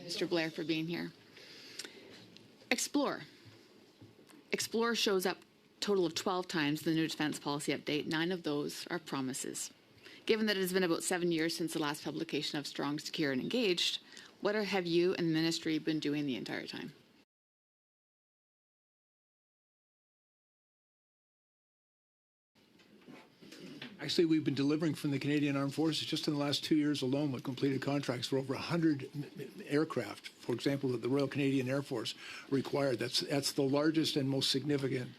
Mr. Blair, for being here. Explore. Explore shows up a total of 12 times in the new defense policy update. 9 of those are promises. Given that it has been about 7 years since the last publication of Strong, Secure, and Engaged, what have you and the ministry been doing the entire time? Actually, we've been delivering from the Canadian Armed Forces just in the last 2 years alone with completed contracts for over 100 aircraft, for example, that the Royal Canadian Air Force required. That's the largest and most significant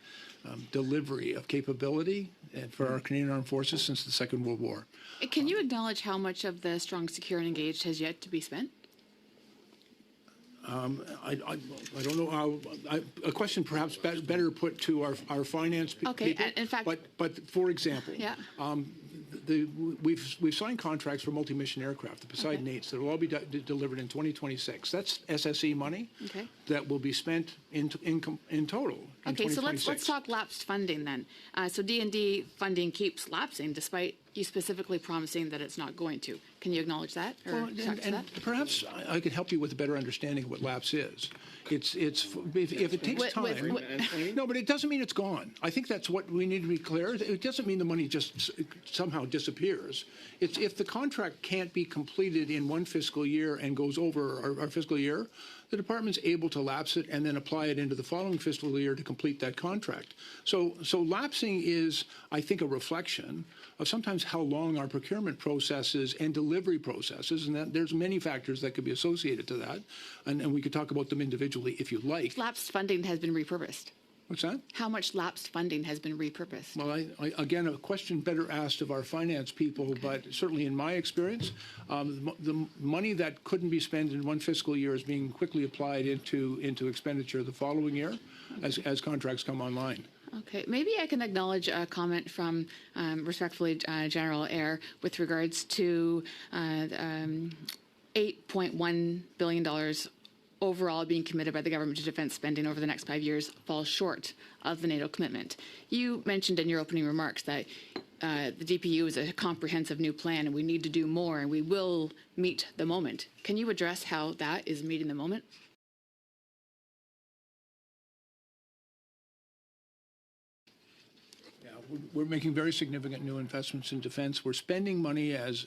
delivery of capability for our Canadian Armed Forces since the Second World War. Can you acknowledge how much of the Strong, Secure, and Engaged has yet to be spent? I don't know. A question perhaps better put to our finance people. Okay, in fact, but for example, yeah. We've signed contracts for multi-mission aircraft, the Poseidon 8s, that will all be delivered in 2026. That's SSE money that will be spent in total. Okay, so let's talk lapsed funding then. So D&D funding keeps lapsing despite you specifically promising that it's not going to. Can you acknowledge that? Or and perhaps I could help you with a better understanding of what lapse is. If it takes time. No, but it doesn't mean it's gone. I think that's what we need to be clear. It doesn't mean the money just somehow disappears. It's if the contract can't be completed in one fiscal year and goes over our fiscal year, the department's able to lapse it and then apply it into the following fiscal year to complete that contract. So lapsing is, I think, a reflection of sometimes how long our procurement processes and delivery processes, and that there's many factors that could be associated to that, and we could talk about them individually if you like. Lapsed funding has been repurposed. What's that? How much lapsed funding has been repurposed? Well, again, a question better asked of our finance people, but certainly in my experience, the money that couldn't be spent in one fiscal year is being quickly applied into expenditure the following year as contracts come online. Okay, maybe I can acknowledge a comment from, respectfully, General Eyre with regards to $8.1 billion overall being committed by the government to defense spending over the next 5 years falls short of the NATO commitment. You mentioned in your opening remarks that the DPU is a comprehensive new plan and we need to do more and we will meet the moment. Can you address how that is meeting the moment? We're making very significant new investments in defense. We're spending money as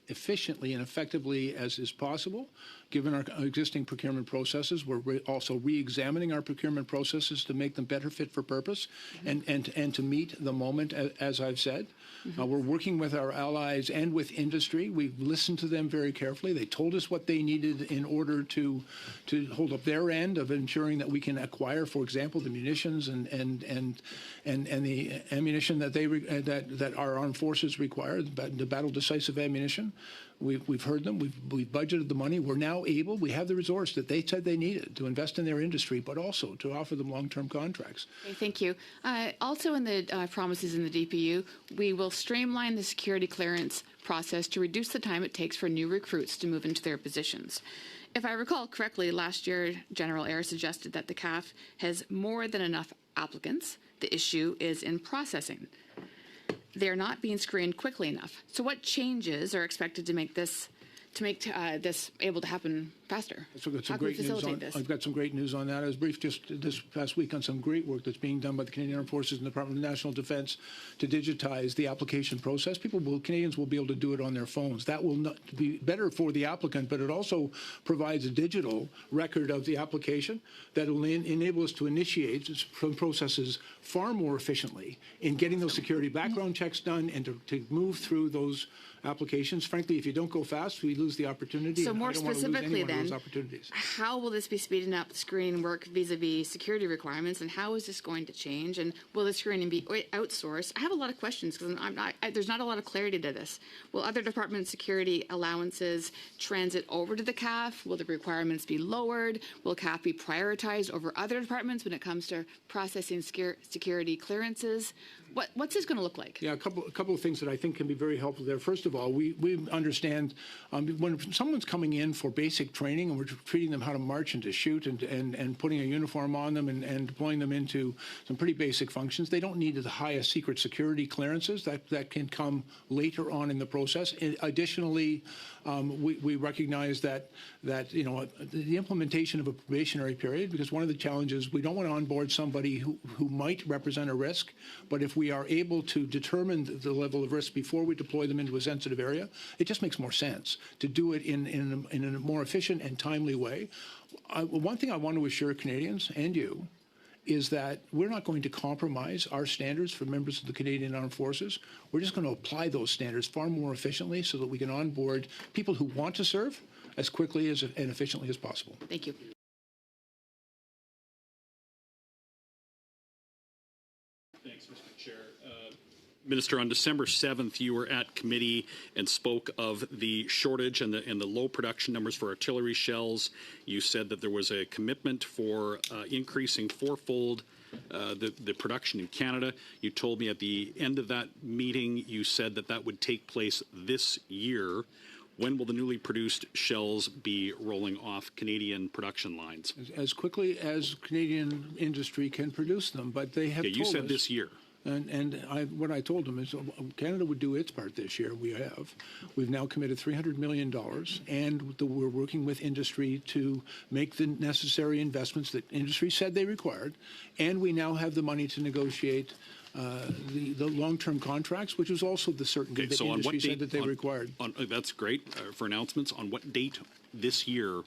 efficiently and effectively as is possible, given our existing procurement processes. We're also re-examining our procurement processes to make them better fit for purpose and to meet the moment, as I've said. We're working with our allies and with industry. We've listened to them very carefully. They told us what they needed in order to hold up their end of ensuring that we can acquire, for example, the munitions and the ammunition that our armed forces require, the battle decisive ammunition. We've heard them. We've budgeted the money. We're now able. We have the resource that they said they needed to invest in their industry, but also to offer them long-term contracts. Okay, thank you. Also, in the promises in the DPU, we will streamline the security clearance process to reduce the time it takes for new recruits to move into their positions. If I recall correctly, last year General Eyre suggested that the CAF has more than enough applicants. The issue is in processing. They're not being screened quickly enough. So what changes are expected to make this able to happen faster? How can we facilitate this? I've got some great news on that. I was briefed just this past week on some great work that's being done by the Canadian Armed Forces and the Department of National Defence to digitize the application process. Canadians will be able to do it on their phones. That will not be better for the applicant, but it also provides a digital record of the application that will enable us to initiate processes far more efficiently in getting those security background checks done and to move through those applications. Frankly, if you don't go fast, we lose the opportunity. So more specifically then, how will this be speeding up screening work vis-a-vis security requirements, and how is this going to change? And will the screening be outsourced? I have a lot of questions because there's not a lot of clarity to this. Will other department security allowances transit over to the CAF? Will the requirements be lowered? Will CAF be prioritized over other departments when it comes to processing security clearances? What's this going to look like? Yeah, a couple of things that I think can be very helpful there. First of all, we understand when someone's coming in for basic training and we're treating them how to march and to shoot and putting a uniform on them and deploying them into some pretty basic functions, they don't need the highest secret security clearances that can come later on in the process. And additionally, we recognize that the implementation of a probationary period, because one of the challenges, we don't want to onboard somebody who might represent a risk, but if we are able to determine the level of risk before we deploy them into a sensitive area, it just makes more sense to do it in a more efficient and timely way. One thing I want to assure Canadians and you is that we're not going to compromise our standards for members of the Canadian Armed Forces. We're just going to apply those standards far more efficiently so that we can onboard people who want to serve as quickly and efficiently as possible. Thank you. Thanks, Mr. Chair. Minister, on December 7th, you were at committee and spoke of the shortage and the low production numbers for artillery shells. You said that there was a commitment for increasing fourfold the production in Canada. You told me at the end of that meeting, you said that would take place this year. When will the newly produced shells be rolling off Canadian production lines? As quickly as Canadian industry can produce them, but they have told us... You said this year. What I told them is Canada would do its part this year. We have. We've now committed $300 million, and we're working with industry to make the necessary investments that industry said they required, and we now have the money to negotiate the long-term contracts, which was also the certainty that industry said that they required. That's great for announcements. On what date this year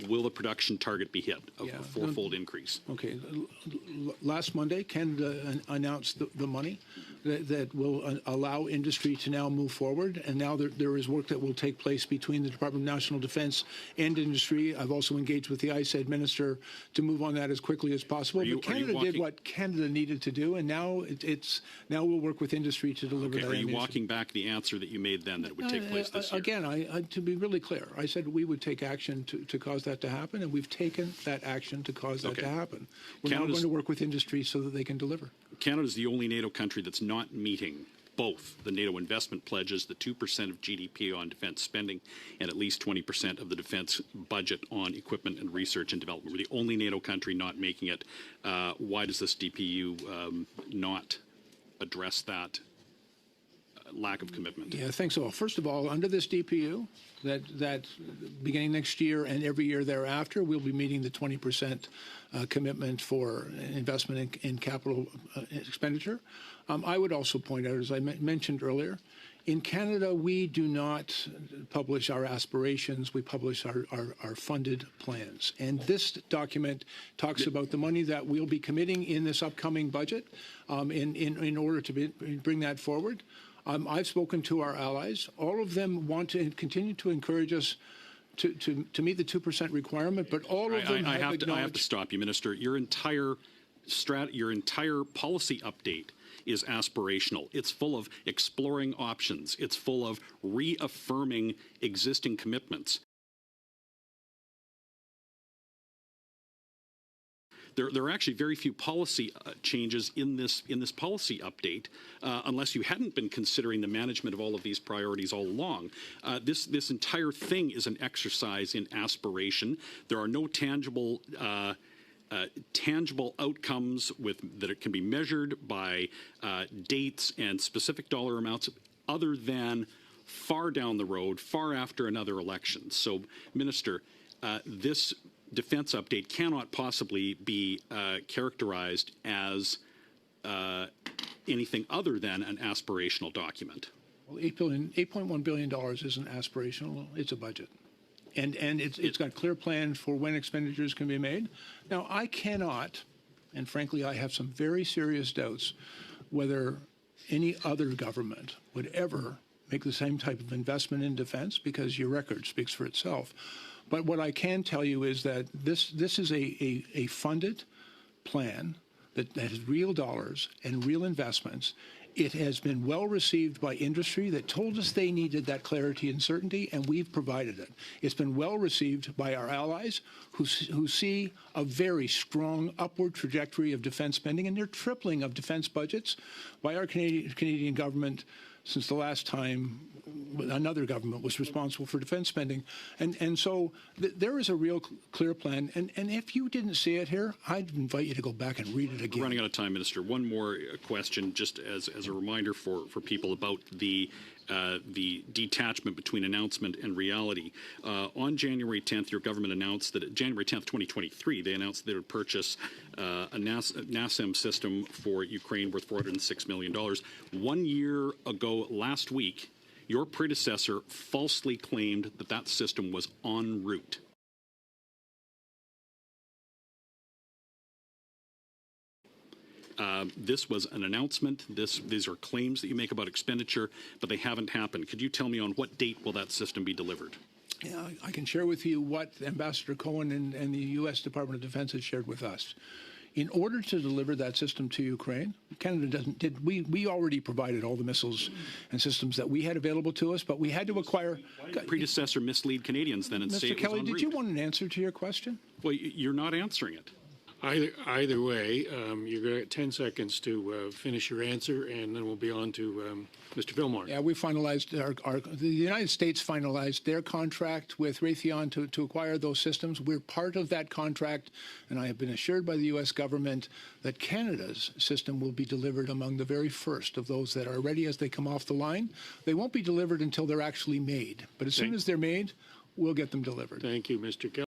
will the production target be hit of a fourfold increase? Okay. Last Monday, Canada announced the money that will allow industry to now move forward. And now there is work that will take place between the Department of National Defense and industry. I've also engaged with the ISED minister to move on that as quickly as possible. But Canada did what Canada needed to do, and now we'll work with industry to deliver that. Are you walking back the answer that you made then, that it would take place this year? Again, to be really clear, I said we would take action to cause that to happen, and we've taken that action to cause that to happen. We're now going to work with industry so that they can deliver. Canada is the only NATO country that's not meeting both the NATO investment pledges, the 2% of GDP on defense spending, and at least 20% of the defense budget on equipment and research and development. We're the only NATO country not making it. Why does this DPU not address that lack of commitment? Yeah, thanks. So first of all, under this DPU, that beginning next year and every year thereafter, we'll be meeting the 20% commitment for investment in capital expenditure. I would also point out, as I mentioned earlier, in Canada, we do not publish our aspirations. We publish our funded plans. And this document talks about the money that we'll be committing in this upcoming budget in order to bring that forward. I've spoken to our allies. All of them want to continue to encourage us to meet the 2% requirement, but all of them have acknowledged... I have to stop you, Minister. Your entire policy update is aspirational. It's full of exploring options. It's full of reaffirming existing commitments. There are actually very few policy changes in this policy update, unless you hadn't been considering the management of all of these priorities all along. This entire thing is an exercise in aspiration. There are no tangible outcomes that can be measured by dates and specific dollar amounts, other than far down the road, far after another election. So, Minister, this defense update cannot possibly be characterized as anything other than an aspirational document. Well, $8.1 billion isn't aspirational. It's a budget. And it's got a clear plan for when expenditures can be made. Now, I cannot, and frankly, I have some very serious doubts whether any other government would ever make the same type of investment in defense, because your record speaks for itself. But what I can tell you is that this is a funded plan that has real dollars and real investments, It has been well received by industry that told us they needed that clarity and certainty, and we've provided it. It's been well received by our allies who see a very strong upward trajectory of defense spending and near tripling of defense budgets by our Canadian government since the last time another government was responsible for defense spending. And so there is a real clear plan. And if you didn't see it here, I'd invite you to go back and read it again. We're running out of time, Minister. One more question, just as a reminder for people about the detachment between announcement and reality. On January 10th, your government announced that January 10th, 2023, they announced they would purchase a NASAM system for Ukraine worth $406 million. 1 year ago, last week, your predecessor falsely claimed that that system was en route. This was an announcement. These are claims that you make about expenditure, but they haven't happened. Could you tell me on what date will that system be delivered? Yeah, I can share with you what Ambassador Cohen and the U.S. Department of Defense has shared with us. In order to deliver that system to Ukraine, Canada we already provided all the missiles and systems that we had available to us, but we had to acquire. Why did the predecessor mislead Canadians then and say it was en route? Mr. Kelly, did you want an answer to your question? Well, you're not answering it. Either way, you're going to get 10 seconds to finish your answer, and then we'll be on to Mr. Fillmore. Yeah, we finalized the United States finalized their contract with Raytheon to acquire those systems. We're part of that contract, and I have been assured by the U.S. government that Canada's system will be delivered among the very first of those that are ready as they come off the line. They won't be delivered until they're actually made, but as soon as they're made, we'll get them delivered. Thank you, Mr. Kelly.